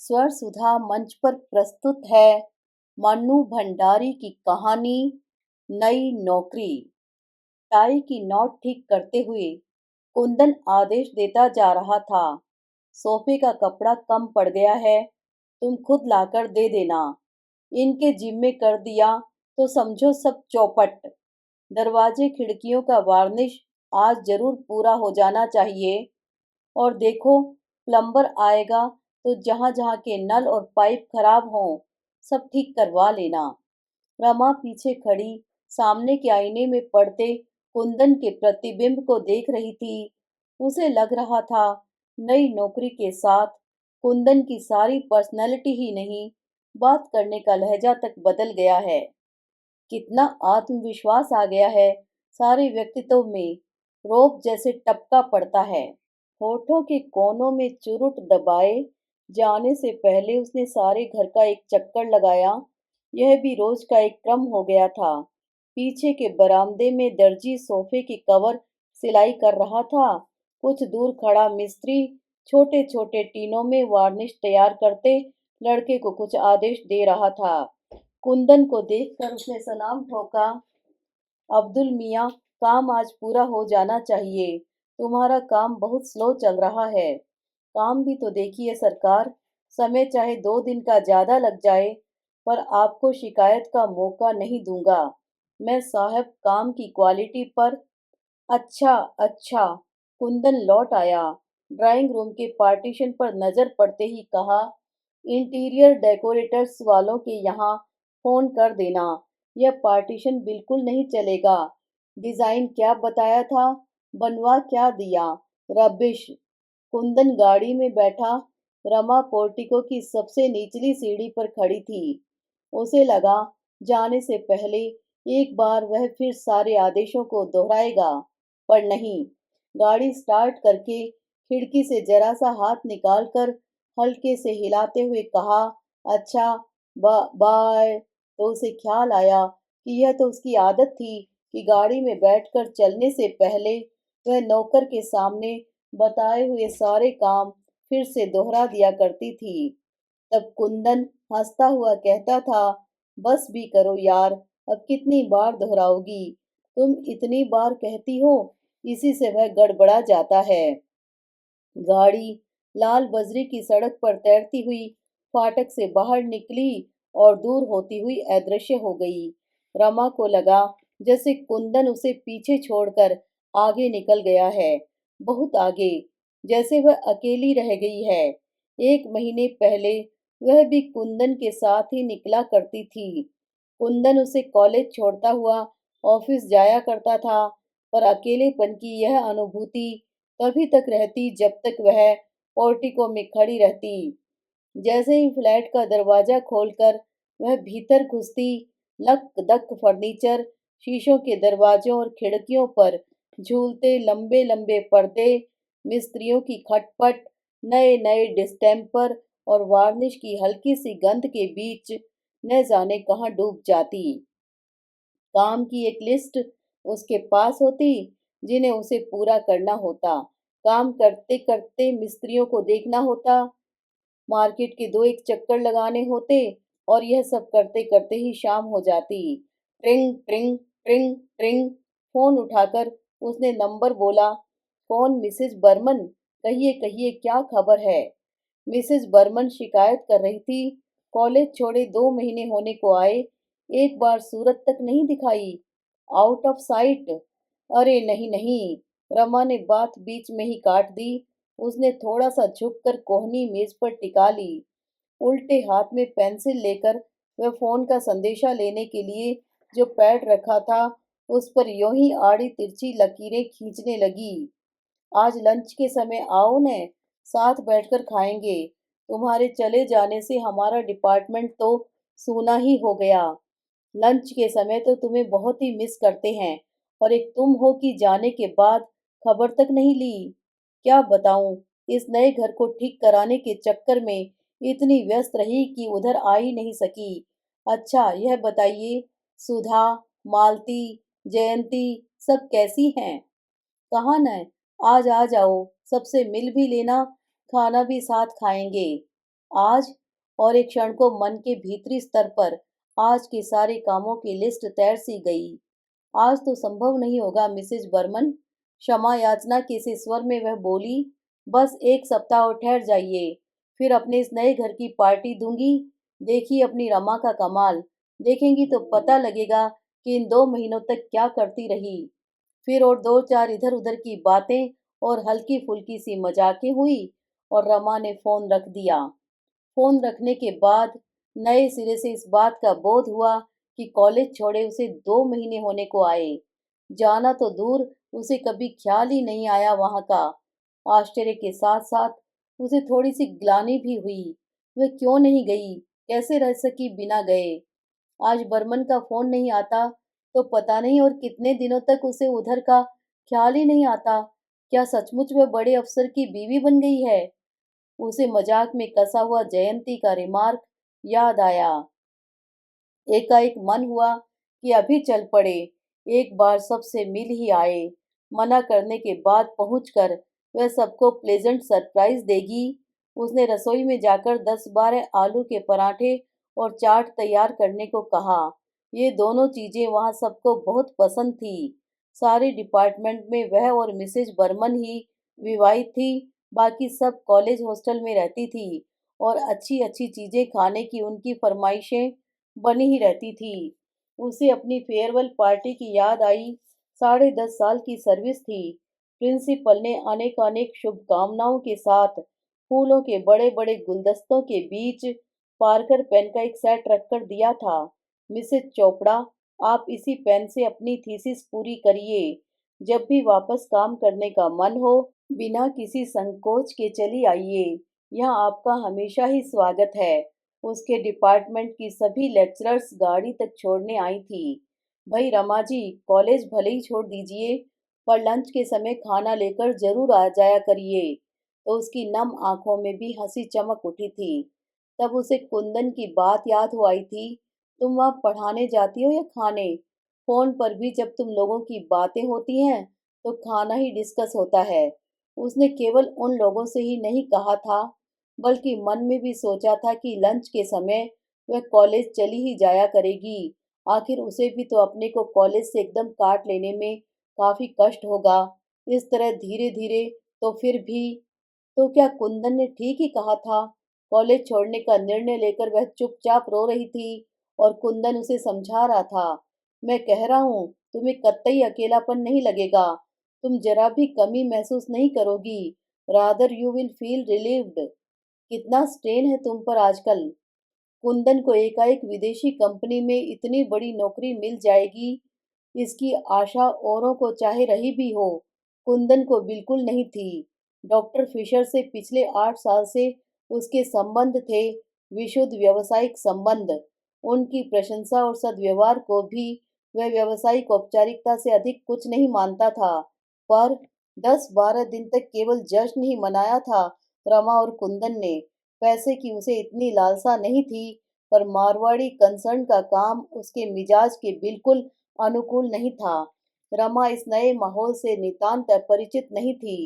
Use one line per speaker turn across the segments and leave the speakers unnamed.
स्वर सुधा मंच पर प्रस्तुत है मन्नू भंडारी की कहानी नई नौकरी। टाई की नॉट ठीक करते हुए कुंदन आदेश देता जा रहा था। सोफे का कपड़ा कम पड़ गया है, तुम खुद लाकर दे देना। इनके जिम्मे कर दिया तो समझो सब चौपट। दरवाजे खिड़कियों का वार्निश आज जरूर पूरा हो जाना चाहिए। और देखो, प्लम्बर आएगा तो जहां जहां के नल और पाइप खराब हों सब ठीक करवा लेना। रमा पीछे खड़ी सामने के आईने में पड़ते कुंदन के प्रतिबिंब को देख रही थी। उसे लग रहा था नई नौकरी के साथ कुंदन की सारी पर्सनैलिटी ही नहीं, बात करने का लहजा तक बदल गया है। कितना आत्मविश्वास आ गया है सारे व्यक्तित्व में, रोब जैसे टपका पड़ता है। होठों के कोनों में चुरुट दबाए जाने से पहले उसने सारे घर का एक चक्कर लगाया। यह भी रोज का एक क्रम हो गया था। पीछे के बरामदे में दर्जी सोफे के कवर सिलाई कर रहा था। कुछ दूर खड़ा मिस्त्री छोटे छोटे टीनों में वार्निश तैयार करते लड़के को कुछ आदेश दे रहा था। कुंदन को देखकर उसने सलाम ठोका। अब्दुल मियाँ, काम आज पूरा हो जाना चाहिए। तुम्हारा काम बहुत स्लो चल रहा है। काम भी तो देखिए सरकार, समय चाहे 2 दिन का ज्यादा लग जाए पर आपको शिकायत का मौका नहीं दूंगा। मैं साहब काम की क्वालिटी पर। अच्छा अच्छा। कुंदन लौट आया। ड्राइंग रूम के पार्टीशन पर नजर पड़ते ही कहा, इंटीरियर डेकोरेटर्स वालों के यहाँ फोन कर देना। यह पार्टीशन बिल्कुल नहीं चलेगा। डिजाइन क्या बताया था, बनवा क्या दिया, रबिश। कुंदन गाड़ी में बैठा। रमा पोर्टिको की सबसे निचली सीढ़ी पर खड़ी थी। उसे लगा जाने से पहले एक बार वह फिर सारे आदेशों को दोहराएगा, पर नहीं। गाड़ी स्टार्ट करके खिड़की से जरा सा हाथ निकालकर हल्के से हिलाते हुए कहा, अच्छा, बाय। तो उसे ख्याल आया कि यह तो उसकी आदत थी कि गाड़ी में बैठकर चलने से पहले वह नौकर के सामने बताए हुए सारे काम फिर से दोहरा दिया करती थी। तब कुंदन हंसता हुआ कहता था, बस भी करो यार, अब कितनी बार दोहराओगी। तुम इतनी बार कहती हो, इसी से वह गड़बड़ा जाता है। गाड़ी लाल बजरी की सड़क पर तैरती हुई फाटक से बाहर निकली और दूर होती हुई अदृश्य हो गई। रमा को लगा जैसे कुंदन उसे पीछे छोड़कर आगे निकल गया है, बहुत आगे, जैसे वह अकेली रह गई है। 1 महीने पहले वह भी कुंदन के साथ ही निकला करती थी। कुंदन उसे कॉलेज छोड़ता हुआ ऑफिस जाया करता था, पर अकेलेपन की यह अनुभूति तभी तक रहती जब तक वह पोर्टिको में खड़ी रहती। जैसे ही फ्लैट का दरवाजा खोलकर वह भीतर घुसती, लक दक फर्नीचर, शीशों के दरवाजों और खिड़कियों पर झूलते लंबे लंबे पर्दे, मिस्त्रियों की खटपट, नए नए डिस्टेम्पर और वार्निश की हल्की सी गंध के बीच न जाने कहाँ डूब जाती। काम की एक लिस्ट उसके पास होती जिन्हें उसे पूरा करना होता। काम करते करते मिस्त्रियों को देखना होता, मार्केट के 2 एक चक्कर लगाने होते, और यह सब करते करते ही शाम हो जाती। ट्रिंग ट्रिंग ट्रिंग ट्रिंग। फोन उठाकर उसने नंबर बोला। कौन? मिसेज बर्मन। कहिए कहिए, क्या खबर है? मिसेज बर्मन शिकायत कर रही थी, कॉलेज छोड़े 2 महीने होने को आए, एक बार सूरत तक नहीं दिखाई। Out of site. अरे नहीं नहीं। रमा ने बात बीच में ही काट दी। उसने थोड़ा सा झुककर कोहनी मेज पर टिका ली। उल्टे हाथ में पेंसिल लेकर वह फोन का संदेशा लेने के लिए जो पैड रखा था उस पर यूं ही आड़ी तिरछी लकीरें खींचने लगी। आज लंच के समय आओ न, साथ बैठकर खाएंगे। तुम्हारे चले जाने से हमारा डिपार्टमेंट तो सूना ही हो गया। लंच के समय तो तुम्हें बहुत ही मिस करते हैं, और एक तुम हो कि जाने के बाद खबर तक नहीं ली। क्या बताऊं, इस नए घर को ठीक कराने के चक्कर में इतनी व्यस्त रही कि उधर आ ही नहीं सकी। अच्छा यह बताइए, सुधा, मालती, जयंती सब कैसी हैं? कहाँ न, आज आ जाओ, सबसे मिल भी लेना, खाना भी साथ खाएंगे। आज और एक क्षण को मन के भीतरी स्तर पर आज के सारे कामों की लिस्ट तैर सी गई। आज तो संभव नहीं होगा मिसेज बर्मन, क्षमा याचना के से स्वर में वह बोली। बस एक सप्ताह और ठहर जाइए, फिर अपने इस नए घर की पार्टी दूंगी। देखिए अपनी रमा का कमाल, देखेंगी तो पता लगेगा कि इन 2 महीनों तक क्या करती रही। फिर और दो चार इधर उधर की बातें और हल्की फुल्की सी मजाकें हुई और रमा ने फोन रख दिया। फोन रखने के बाद नए सिरे से इस बात का बोध हुआ कि कॉलेज छोड़े उसे 2 महीने होने को आए। जाना तो दूर, उसे कभी ख्याल ही नहीं आया वहां का। आश्चर्य के साथ साथ उसे थोड़ी सी ग्लानि भी हुई। वह क्यों नहीं गई, कैसे रह सकी बिना गए। आज बर्मन का फोन नहीं आता तो पता नहीं और कितने दिनों तक उसे उधर का ख्याल ही नहीं आता। क्या सचमुच वह बड़े अफसर की बीवी बन गई है। उसे मजाक में कसा हुआ जयंती का रिमार्क याद आया। एकाएक मन हुआ कि अभी चल पड़े, एक बार सबसे मिल ही आए। मना करने के बाद पहुंचकर वह सबको प्लेजेंट सरप्राइज देगी। उसने रसोई में जाकर 10-12 आलू के पराठे और चाट तैयार करने को कहा। ये दोनों चीजें वहां सबको बहुत पसंद थी। सारे डिपार्टमेंट में वह और मिसेज बर्मन ही विवाहित थी, बाकी सब कॉलेज हॉस्टल में रहती थी और अच्छी अच्छी चीजें खाने की उनकी फरमाइशें बनी ही रहती थी। उसे अपनी फेयरवेल पार्टी की याद आई। 10.5 साल की सर्विस थी। प्रिंसिपल ने अनेक अनेक शुभकामनाओं के साथ फूलों के बड़े बड़े गुलदस्तों के बीच पार्कर पेन का एक सेट रखकर दिया था। मिसेज चोपड़ा, आप इसी पेन से अपनी थीसिस पूरी करिए। जब भी वापस काम करने का मन हो, बिना किसी संकोच के चली आइए। यहाँ आपका हमेशा ही स्वागत है। उसके डिपार्टमेंट की सभी लेक्चरर्स गाड़ी तक छोड़ने आई थी। भाई रमा जी, कॉलेज भले ही छोड़ दीजिए, पर लंच के समय खाना लेकर जरूर आ जाया करिए। तो उसकी नम आंखों में भी हंसी चमक उठी थी। तब उसे कुंदन की बात याद हो आई थी। तुम वहाँ पढ़ाने जाती हो या खाने? फोन पर भी जब तुम लोगों की बातें होती हैं तो खाना ही डिस्कस होता है। उसने केवल उन लोगों से ही नहीं कहा था, बल्कि मन में भी सोचा था कि लंच के समय वह कॉलेज चली ही जाया करेगी। आखिर उसे भी तो अपने को कॉलेज से एकदम काट लेने में काफी कष्ट होगा। इस तरह धीरे धीरे। तो फिर भी, तो क्या कुंदन ने ठीक ही कहा था? कॉलेज छोड़ने का निर्णय लेकर वह चुपचाप रो रही थी और कुंदन उसे समझा रहा था। मैं कह रहा हूँ, तुम्हें कतई अकेलापन नहीं लगेगा। तुम जरा भी कमी महसूस नहीं करोगी। Rather you will feel relieved. कितना स्ट्रेन है तुम पर आजकल। कुंदन को एकाएक विदेशी कंपनी में इतनी बड़ी नौकरी मिल जाएगी, इसकी आशा औरों को चाहे रही भी हो, कुंदन को बिल्कुल नहीं थी। डॉक्टर फिशर से पिछले 8 साल से उसके संबंध थे, विशुद्ध व्यावसायिक संबंध। उनकी प्रशंसा और सद्व्यवहार को भी वह व्यावसायिक औपचारिकता से अधिक कुछ नहीं मानता था। पर 10-12 दिन तक केवल जश्न ही मनाया था रमा और कुंदन ने। पैसे की उसे इतनी लालसा नहीं थी, पर मारवाड़ी कंसर्न का काम उसके मिजाज के बिल्कुल अनुकूल नहीं था। रमा इस नए माहौल से नितांत अपरिचित नहीं थी।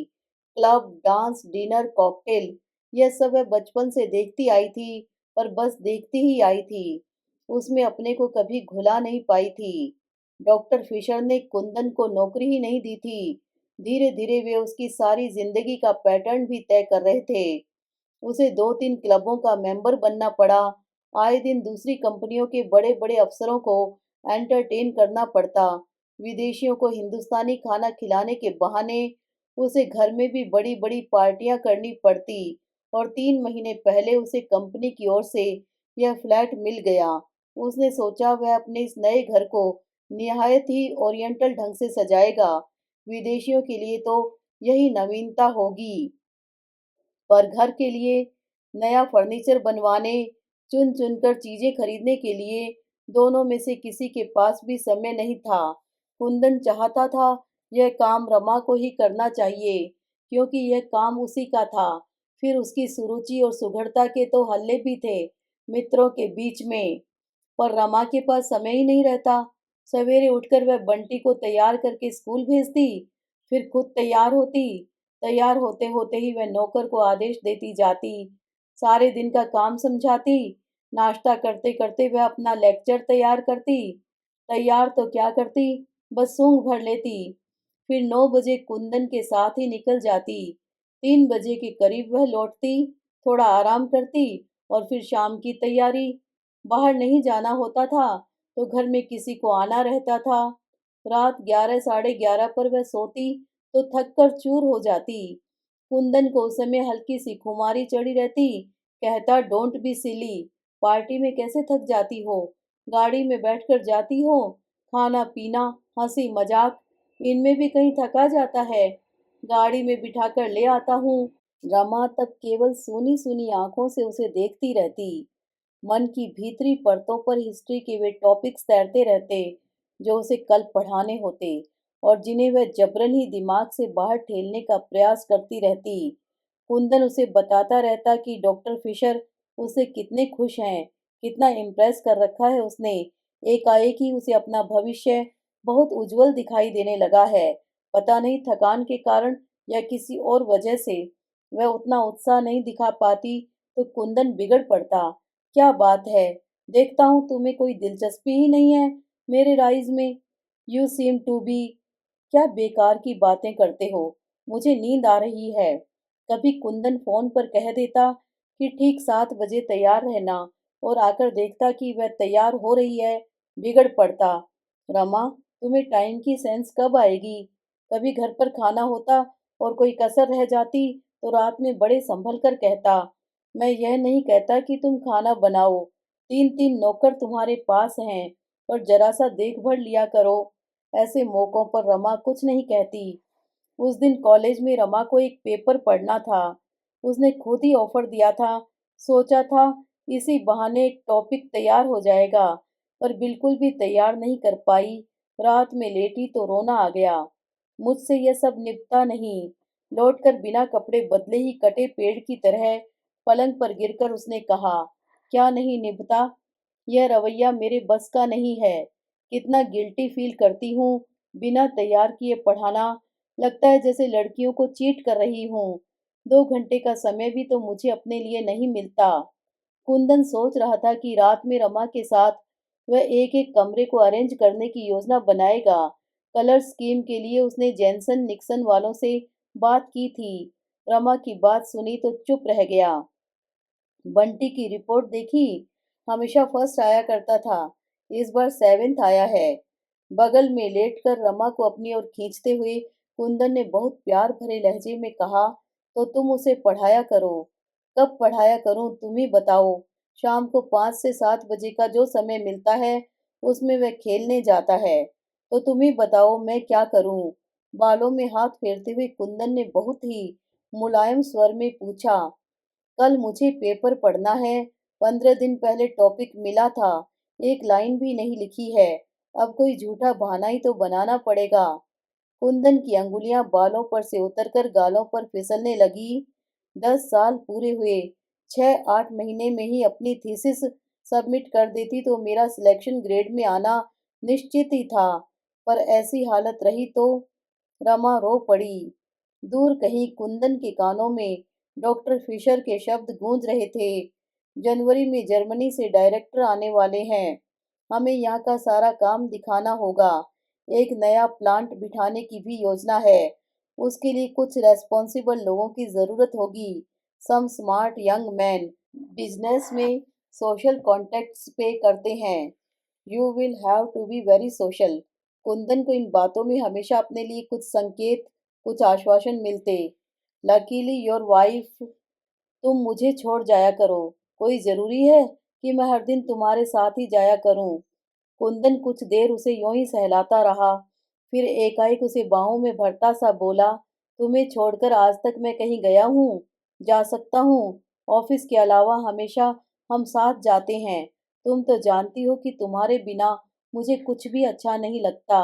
क्लब, डांस, डिनर, कॉकटेल, यह सब वह बचपन से देखती आई थी, पर बस देखती ही आई थी। उसमें अपने को कभी घुला नहीं पाई थी। डॉक्टर फिशर ने कुंदन को नौकरी ही नहीं दी थी। धीरे धीरे वे उसकी सारी जिंदगी का पैटर्न भी तय कर रहे थे। उसे 2-3 क्लबों का मेंबर बनना पड़ा। आए दिन दूसरी कंपनियों के बड़े बड़े अफसरों को एंटरटेन करना पड़ता। विदेशियों को हिंदुस्तानी खाना खिलाने के बहाने उसे घर में भी बड़ी बड़ी पार्टियां करनी पड़ती। और 3 महीने पहले उसे कंपनी की ओर से यह फ्लैट मिल गया। उसने सोचा वह अपने इस नए घर को निहायत ही ओरिएंटल ढंग से सजाएगा। विदेशियों के लिए तो यही नवीनता होगी। पर घर के लिए नया फर्नीचर बनवाने, चुन चुनकर चीजें खरीदने के लिए दोनों में से किसी के पास भी समय नहीं था। कुंदन चाहता था यह काम रमा को ही करना चाहिए, क्योंकि यह काम उसी का था। फिर उसकी सुरुचि और सुघड़ता के तो हल्ले भी थे मित्रों के बीच में। पर रमा के पास समय ही नहीं रहता। सवेरे उठकर वह बंटी को तैयार करके स्कूल भेजती, फिर खुद तैयार होती। तैयार होते होते ही वह नौकर को आदेश देती जाती, सारे दिन का काम समझाती। नाश्ता करते करते वह अपना लेक्चर तैयार करती। तैयार तो क्या करती, बस सूंघ भर लेती। फिर 9 बजे कुंदन के साथ ही निकल जाती। 3 बजे के करीब वह लौटती, थोड़ा आराम करती और फिर शाम की तैयारी। बाहर नहीं जाना होता था तो घर में किसी को आना रहता था। रात 11 साढ़े 11 पर वह सोती तो थक कर चूर हो जाती। कुंदन को उस समय हल्की सी खुमारी चढ़ी रहती। कहता, डोंट बी सिली, पार्टी में कैसे थक जाती हो, गाड़ी में बैठकर जाती हो, खाना पीना हंसी मजाक इनमें भी कहीं थका जाता है, गाड़ी में बिठाकर ले आता हूँ। रमा तब केवल सूनी सूनी आंखों से उसे देखती रहती। मन की भीतरी परतों पर हिस्ट्री के वे टॉपिक्स तैरते रहते जो उसे कल पढ़ाने होते और जिन्हें वह जबरन ही दिमाग से बाहर ठेलने का प्रयास करती रहती। कुंदन उसे बताता रहता कि डॉक्टर फिशर उससे कितने खुश हैं, कितना इम्प्रेस कर रखा है उसने। एकाएक ही उसे अपना भविष्य बहुत उज्जवल दिखाई देने लगा है। पता नहीं थकान के कारण या किसी और वजह से वह उतना उत्साह नहीं दिखा पाती तो कुंदन बिगड़ पड़ता। क्या बात है, देखता हूँ तुम्हें कोई दिलचस्पी ही नहीं है मेरे राइज में। यू सीम टू बी, क्या बेकार की बातें करते हो, मुझे नींद आ रही है। कभी कुंदन फोन पर कह देता कि ठीक 7 बजे तैयार रहना और आकर देखता कि वह तैयार हो रही है। बिगड़ पड़ता। रमा, तुम्हें टाइम की सेंस कब आएगी। कभी घर पर खाना होता और कोई कसर रह जाती तो रात में बड़े संभल कर कहता, मैं यह नहीं कहता कि तुम खाना बनाओ, 3 3 नौकर तुम्हारे पास हैं, पर जरा सा देखभाल लिया करो। ऐसे मौकों पर रमा कुछ नहीं कहती। उस दिन कॉलेज में रमा को एक पेपर पढ़ना था। उसने खुद ही ऑफर दिया था। सोचा था इसी बहाने एक टॉपिक तैयार हो जाएगा, पर बिल्कुल भी तैयार नहीं कर पाई। रात में लेटी तो रोना आ गया। मुझसे यह सब निपटा नहीं। लौटकर बिना कपड़े बदले ही कटे पेड़ की तरह पलंग पर गिरकर उसने कहा, क्या नहीं निभता। यह रवैया मेरे बस का नहीं है। कितना गिल्टी फील करती हूँ, बिना तैयार किए पढ़ाना। लगता है जैसे लड़कियों को चीट कर रही हूँ। 2 घंटे का समय भी तो मुझे अपने लिए नहीं मिलता। कुंदन सोच रहा था कि रात में रमा के साथ वह एक एक कमरे को अरेंज करने की योजना बनाएगा। कलर स्कीम के लिए उसने जेनसन निक्सन वालों से बात की थी। रमा की बात सुनी तो चुप रह गया। बंटी की रिपोर्ट देखी, हमेशा फर्स्ट आया करता था, इस बार 7th आया है। बगल में लेटकर रमा को अपनी ओर खींचते हुए कुंदन ने बहुत प्यार भरे लहजे में कहा, तो तुम उसे पढ़ाया करो। कब पढ़ाया करूं तुम ही बताओ। शाम को 5 से 7 बजे का जो समय मिलता है उसमें वह खेलने जाता है, तो तुम ही बताओ मैं क्या करूं। बालों में हाथ फेरते हुए कुंदन ने बहुत ही मुलायम स्वर में पूछा, कल मुझे पेपर पढ़ना है। 15 दिन पहले टॉपिक मिला था, एक लाइन भी नहीं लिखी है। अब कोई झूठा बहाना ही तो बनाना पड़ेगा। कुंदन की अंगुलियां बालों पर से उतरकर गालों पर फिसलने लगी। 10 साल पूरे हुए, 6 8 महीने में ही अपनी थीसिस सबमिट कर देती तो मेरा सिलेक्शन ग्रेड में आना निश्चित ही था, पर ऐसी हालत रही तो। रमा रो पड़ी। दूर कहीं कुंदन के कानों में डॉक्टर फिशर के शब्द गूंज रहे थे, जनवरी में जर्मनी से डायरेक्टर आने वाले हैं, हमें यहाँ का सारा काम दिखाना होगा। एक नया प्लांट बिठाने की भी योजना है, उसके लिए कुछ रेस्पॉन्सिबल लोगों की जरूरत होगी, some smart young man, business में सोशल कॉन्टेक्ट्स पे करते हैं। You will have to be very social. Kundan को इन बातों में हमेशा अपने लिए कुछ संकेत, कुछ आश्वासन मिलते। लकीली योर वाइफ, तुम मुझे छोड़ जाया करो, कोई जरूरी है कि मैं हर दिन तुम्हारे साथ ही जाया करूं। कुंदन कुछ देर उसे यूं ही सहलाता रहा, फिर एकाएक उसे बाहों में भरता सा बोला, तुम्हें छोड़कर आज तक मैं कहीं गया हूँ, जा सकता हूँ। ऑफिस के अलावा हमेशा हम साथ जाते हैं। तुम तो जानती हो कि तुम्हारे बिना मुझे कुछ भी अच्छा नहीं लगता।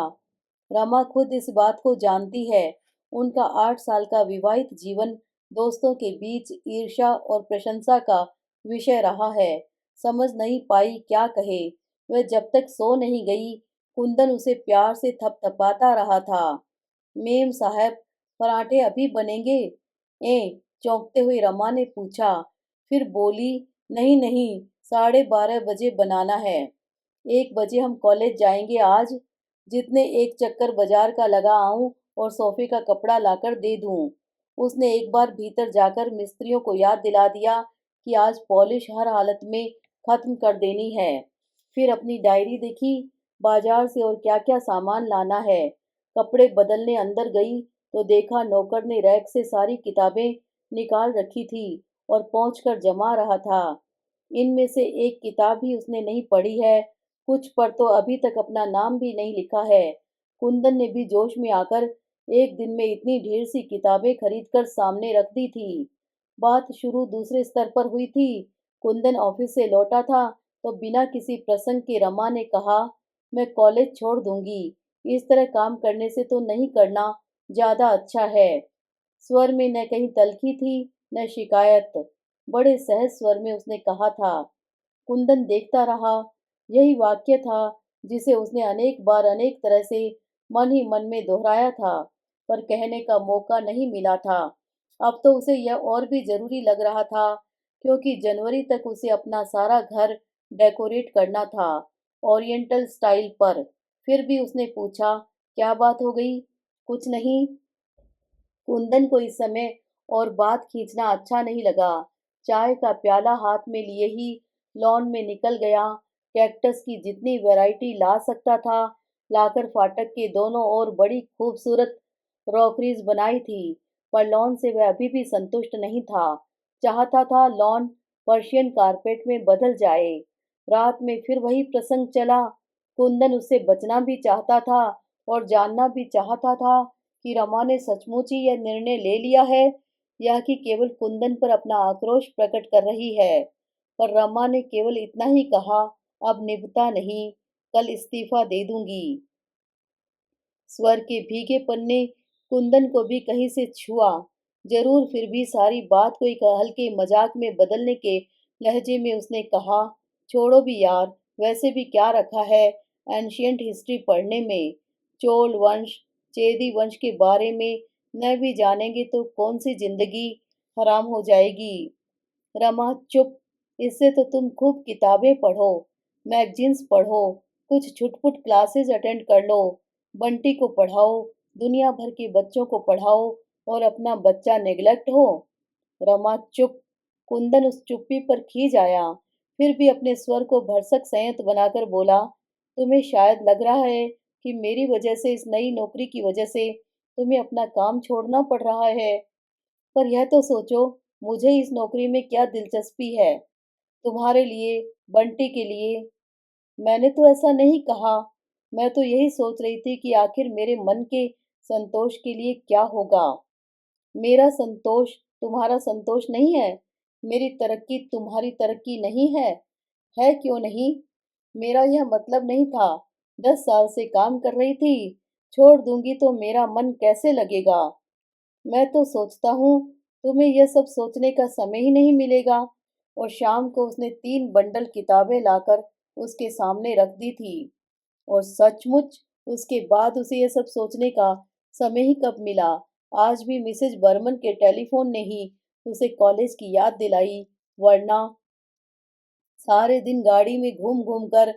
रमा खुद इस बात को जानती है। उनका 8 साल का विवाहित जीवन दोस्तों के बीच ईर्ष्या और प्रशंसा का विषय रहा है। समझ नहीं पाई क्या कहे। वह जब तक सो नहीं गई, कुंदन उसे प्यार से थपथपाता रहा था। मेम साहब, पराठे अभी बनेंगे। ए, चौंकते हुए रमा ने पूछा। फिर बोली, नहीं नहीं, 12:30 बजे बनाना है। 1 बजे हम कॉलेज जाएंगे आज। जितने एक चक्कर बाजार का लगा आऊं और सोफे का कपड़ा लाकर दे दूं। उसने एक बार भीतर जाकर मिस्त्रियों को याद दिला दिया कि आज पॉलिश हर हालत में खत्म कर देनी है। फिर अपनी डायरी देखी, बाजार से और क्या क्या सामान लाना है। कपड़े बदलने अंदर गई तो देखा नौकर ने रैक से सारी किताबें निकाल रखी थी और पहुंचकर जमा रहा था। इनमें से एक किताब भी उसने नहीं पढ़ी है। कुछ पर तो अभी तक अपना नाम भी नहीं लिखा है। कुंदन ने भी जोश में आकर एक दिन में इतनी ढेर सी किताबें खरीदकर सामने रख दी थी। बात शुरू दूसरे स्तर पर हुई थी। कुंदन ऑफिस से लौटा था तो बिना किसी प्रसंग के रमा ने कहा, मैं कॉलेज छोड़ दूंगी। इस तरह काम करने से तो नहीं करना ज्यादा अच्छा है। स्वर में न कहीं तलखी थी न शिकायत। बड़े सहज स्वर में उसने कहा था। कुंदन देखता रहा। यही वाक्य था जिसे उसने अनेक बार अनेक तरह से मन ही मन में दोहराया था, पर कहने का मौका नहीं मिला था। अब तो उसे यह और भी जरूरी लग रहा था, क्योंकि जनवरी तक उसे अपना सारा घर डेकोरेट करना था, ओरिएंटल स्टाइल पर। फिर भी उसने पूछा, क्या बात हो गई? कुछ नहीं। कुंदन को इस समय और बात खींचना अच्छा नहीं लगा। चाय का प्याला हाथ में लिए ही लॉन में निकल गया। कैक्टस की जितनी वैरायटी ला सकता था लाकर फाटक के दोनों ओर बड़ी खूबसूरत रॉकरीज बनाई थी, पर लॉन से वह अभी भी संतुष्ट नहीं था। चाहता था लॉन पर्शियन कारपेट में बदल जाए। रात में फिर वही प्रसंग चला। कुंदन उससे बचना भी चाहता था और जानना भी चाहता था कि रमा ने सचमुच ही यह निर्णय ले लिया है या कि केवल कुंदन पर अपना आक्रोश प्रकट कर रही है। पर रमा ने केवल इतना ही कहा, अब निभता नहीं, कल इस्तीफा दे दूंगी। स्वर के भीगेपन ने कुंदन को भी कहीं से छुआ। जरूर फिर भी सारी बात को एक हल्के मजाक में बदलने के लहजे में उसने कहा, छोड़ो भी यार, वैसे भी क्या रखा है एंशियंट हिस्ट्री पढ़ने में। चोल वंश, चेदी वंश के बारे में न भी जानेंगे तो कौन सी जिंदगी हराम हो जाएगी। रमा चुप। इससे तो तुम खूब किताबें पढ़ो, मैगजीन्स पढ़ो, कुछ छुटपुट क्लासेस अटेंड कर लो, बंटी को पढ़ाओ, दुनिया भर के बच्चों को पढ़ाओ और अपना बच्चा नेग्लेक्ट हो। रमा चुप। कुंदन उस चुप्पी पर खींच आया। फिर भी अपने स्वर को भरसक संयत बनाकर बोला, तुम्हें शायद लग रहा है कि मेरी वजह से, इस नई नौकरी की वजह से तुम्हें अपना काम छोड़ना पड़ रहा है। पर यह तो सोचो, मुझे इस नौकरी में क्या दिलचस्पी है? तुम्हारे लिए, बंटी के लिए। मैंने तो ऐसा नहीं कहा। मैं तो यही सोच रही थी कि आखिर मेरे मन के संतोष के लिए क्या होगा। मेरा संतोष तुम्हारा संतोष नहीं है। मेरी तरक्की तुम्हारी तरक्की नहीं है। है क्यों नहीं? मेरा यह मतलब नहीं था। 10 साल से काम कर रही थी, छोड़ दूंगी तो मेरा मन कैसे लगेगा? मैं तो सोचता हूँ तुम्हें यह सब सोचने का समय ही नहीं मिलेगा। और शाम को उसने 3 बंडल किताबें लाकर उसके सामने रख दी थी। और सचमुच उसके बाद उसे यह सब सोचने का समय ही कब मिला? आज भी मिसेज बर्मन के टेलीफोन ने ही उसे कॉलेज की याद दिलाई, वरना सारे दिन गाड़ी में घूम घूम कर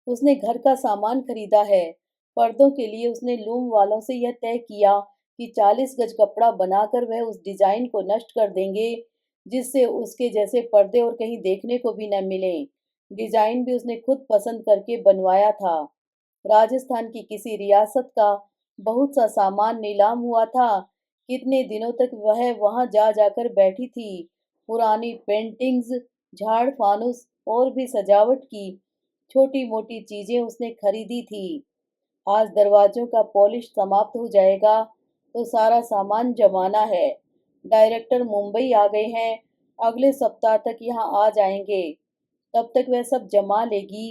उसने घर का सामान खरीदा है। पर्दों के लिए उसने लूम वालों से यह तय किया कि 40 गज कपड़ा बनाकर वह उस डिजाइन को नष्ट कर देंगे, जिससे उसके जैसे पर्दे और कहीं देखने को भी न मिले। डिजाइन भी उसने खुद पसंद करके बनवाया था। राजस्थान की किसी रियासत का बहुत सा सामान नीलाम हुआ था। कितने दिनों तक वह वहां जा जाकर बैठी थी। पुरानी पेंटिंग्स, झाड़ फानुस और भी सजावट की छोटी मोटी चीजें उसने खरीदी थी। आज दरवाजों का पॉलिश समाप्त हो जाएगा तो सारा सामान जमाना है। डायरेक्टर मुंबई आ गए हैं, अगले सप्ताह तक यहाँ आ जाएंगे। तब तक वह सब जमा लेगी।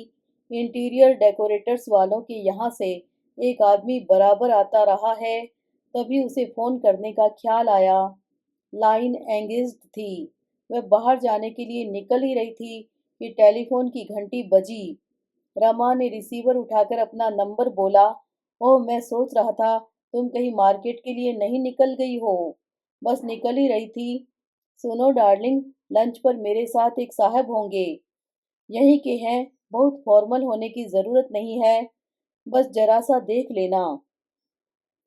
इंटीरियर डेकोरेटर्स वालों के यहाँ से एक आदमी बराबर आता रहा है। तभी उसे फोन करने का ख्याल आया। लाइन एंगेज्ड थी। वह बाहर जाने के लिए निकल ही रही थी कि टेलीफोन की घंटी बजी। रमा ने रिसीवर उठाकर अपना नंबर बोला। ओह, मैं सोच रहा था तुम कहीं मार्केट के लिए नहीं निकल गई हो। बस निकल ही रही थी। सुनो डार्लिंग, लंच पर मेरे साथ एक साहब होंगे। यहीं के हैं, बहुत फॉर्मल होने की ज़रूरत नहीं है, बस जरा सा देख लेना।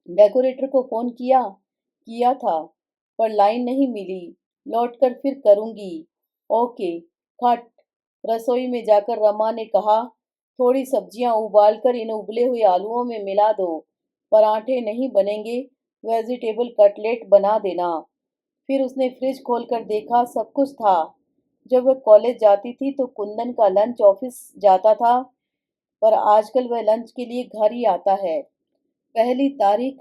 डेकोरेटर को फ़ोन किया किया था, पर लाइन नहीं मिली। लौटकर फिर करूँगी। ओके। खट। रसोई में जाकर रमा ने कहा, थोड़ी सब्जियां उबालकर इन उबले हुए आलूओं में मिला दो। पराठे नहीं बनेंगे, वेजिटेबल कटलेट बना देना। फिर उसने फ्रिज खोलकर देखा, सब कुछ था। जब वह कॉलेज जाती थी तो कुंदन का लंच ऑफिस जाता था, पर आजकल वह लंच के लिए घर ही आता है। पहली तारीख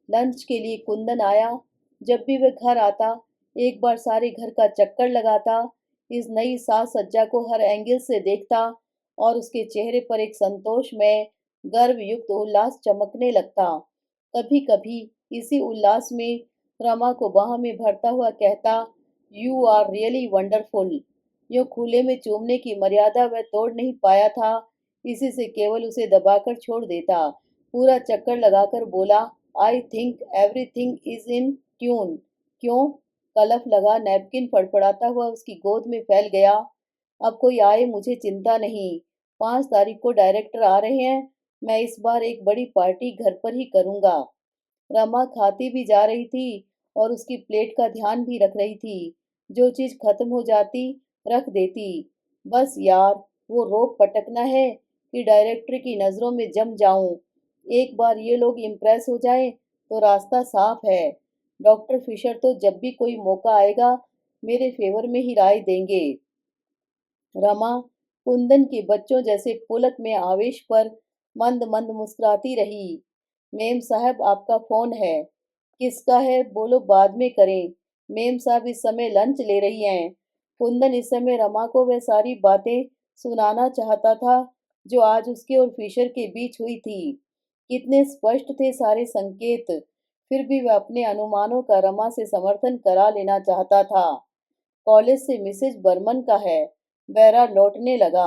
लंच के लिए कुंदन आया। जब भी वह घर आता, एक बार सारे घर का चक्कर लगाता, इस नई साज सज्जा को हर एंगल से देखता और उसके चेहरे पर एक संतोष में गर्व युक्त उल्लास चमकने लगता। कभी कभी इसी उल्लास में रमा को बाह में भरता हुआ कहता, यू आर रियली वंडरफुल। यूं खुले में चूमने की मर्यादा वह तोड़ नहीं पाया था, इसी से केवल उसे दबाकर छोड़ देता। पूरा चक्कर लगाकर बोला, I think everything is in tune. क्यों? कलफ लगा नैपकिन फड़फड़ाता हुआ उसकी गोद में फैल गया। अब कोई आए मुझे चिंता नहीं। 5 तारीख को डायरेक्टर आ रहे हैं। मैं इस बार एक बड़ी पार्टी घर पर ही करूंगा। रमा खाती भी जा रही थी और उसकी प्लेट का ध्यान भी रख रही थी। जो चीज खत्म हो जाती रख देती। बस यार, वो रोक पटकना है कि डायरेक्टर की नजरों में जम जाऊं। एक बार ये लोग इम्प्रेस हो जाएं तो रास्ता साफ है। डॉक्टर फिशर तो जब भी कोई मौका आएगा मेरे फेवर में ही राय देंगे। रमा कुंदन के बच्चों जैसे पुलक में आवेश पर मंद मंद मुस्कुराती रही। मेम साहब, आपका फोन है। किसका है? बोलो, बाद में करें। मेम साहब इस समय लंच ले रही हैं। कुंदन इस समय रमा को वह सारी बातें सुनाना चाहता था जो आज उसके और फिशर के बीच हुई थी। कितने स्पष्ट थे सारे संकेत। फिर भी वह अपने अनुमानों का रमा से समर्थन करा लेना चाहता था। कॉलेज से मिसेज बर्मन का है। बेरा लौटने लगा।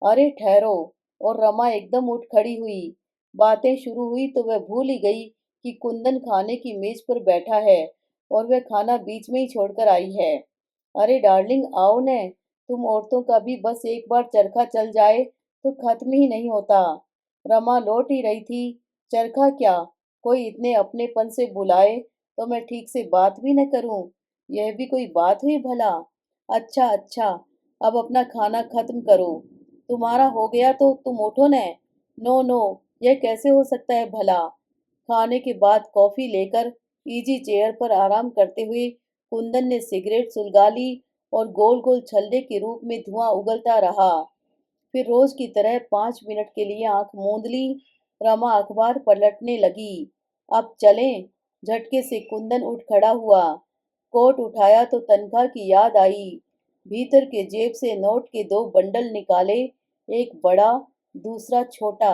अरे ठहरो। और रमा एकदम उठ खड़ी हुई। बातें शुरू हुई तो वह भूल ही गई कि कुंदन खाने की मेज पर बैठा है और वह खाना बीच में ही छोड़कर आई है। अरे डार्लिंग, आओ न। तुम औरतों का भी बस एक बार चरखा चल जाए तो खत्म ही नहीं होता। रमा लौट ही रही थी। चरखा क्या, कोई इतने अपनेपन से बुलाए तो मैं ठीक से बात भी न करूं। यह भी कोई बात हुई भला? अच्छा अच्छा, अब अपना खाना खत्म करो। तुम्हारा हो गया तो तुम उठो न। नो नो, यह कैसे हो सकता है भला? खाने के बाद कॉफी लेकर इजी चेयर पर आराम करते हुए कुंदन ने सिगरेट सुलगा ली और गोल गोल छल्ले के रूप में धुआं उगलता रहा। फिर रोज की तरह 5 मिनट के लिए आंख मूंद ली। रमा अखबार पलटने लगी। अब चलें। झटके से कुंदन उठ खड़ा हुआ। कोट उठाया तो तनख्वाह की याद आई। भीतर के जेब से नोट के 2 बंडल निकाले, एक बड़ा, दूसरा छोटा।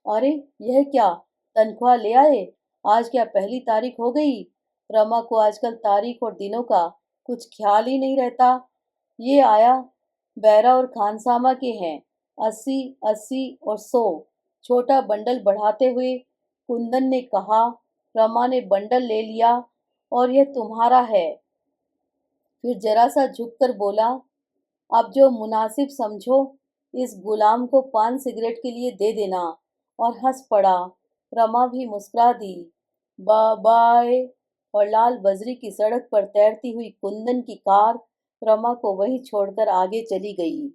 अरे यह क्या, तनख्वाह ले आए? आज क्या पहली तारीख हो गई? रमा को आजकल तारीख और दिनों का कुछ ख्याल ही नहीं रहता। ये आया, बैरा और खानसामा के हैं। 80, 80 और 100। छोटा बंडल बढ़ाते हुए कुंदन ने कहा। रमा ने बंडल ले लिया। और यह तुम्हारा है। फिर जरा सा झुककर बोला, अब जो मुनासिब समझो, इस गुलाम को पान सिगरेट के लिए दे देना। और हंस पड़ा। रमा भी मुस्कुरा दी। बाय। और लाल बजरी की सड़क पर तैरती हुई कुंदन की कार रमा को वहीं छोड़कर आगे चली गई।